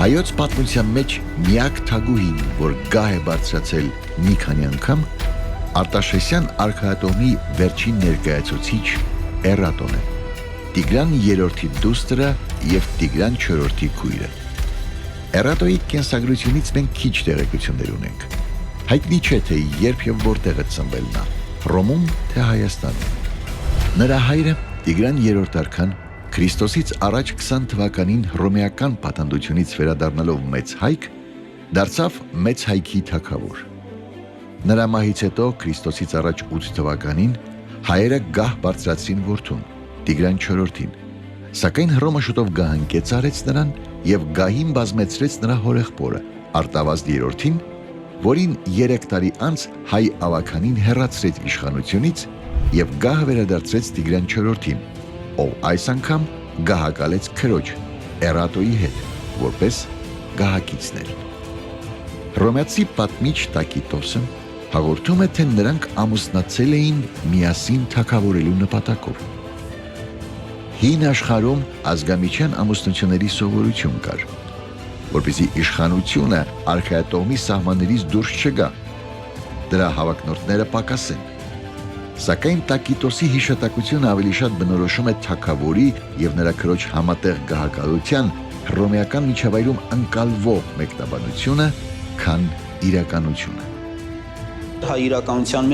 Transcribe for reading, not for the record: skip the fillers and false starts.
Հայոց պատմության մեջ միակ թագուհին, որ գահ է բարձրացել մի քանի անգամ, Արտաշեսյան արքայատոհմի վերջին ներկայացուցիչ Էրատոն է, Տիգրան III դուստրը և Տիգրան IV քույրը։ Էրատոյի կենսագրությունից մենք քիչ տեղեկություններ ունենք։ Հայտնի չէ, թե երբ և որտեղ է ծնվել նա, Հռոմում թե Հայաստանում։ Նրա հայրը Տիգրան III արքան Քրիստոսից առաջ 20 թվականին հռոմեական պատանդությունից վերադառնալով մեծ հայք, դարձավ մեծ հայքի թագավոր։ Նրա մահից հետո Քրիստոսից առաջ 8 թվականին հայերը գահ բարձրացրին որդուն, Տիգրան IV-ին, սակայն Հռոմը շուտով գահանկեց արեց նրան և գահին բազմեցրեց նրա հորեղբորը, Արտավազդ III-ին, որին 3 տարի անց հայ ավագանին հեռացրեց իշխանությունից և գահը վերադարձրեց Տիգրան IV-ին, ով այս անգամ գահակալեց քրոջ Էրատոյի հետ, որպես գահակիցներ։ Հռոմեացի պատմիչ Տակիտոսը հաղորդում է, թե նրանք ամուսնացել էին միասին թագավորելու նպատակով։ Հին աշխարհում ազգամիջյան ամուսնությունների սովորություն կար, որպեսզի իշխանությունը արքայատոհմի սահմաններից դուրս չգա, դրա հավակնորդները պակաս են։ Սակայն Տակիտոսի հիշատակությունը ավելի շատ բնորոշում է թագավորի և նրա քրոջ համատեղ գահակալության հռոմեական միջավայրում ընկալվող մեկնաբանությունը, քան իրականությունը։ Հայ իրականության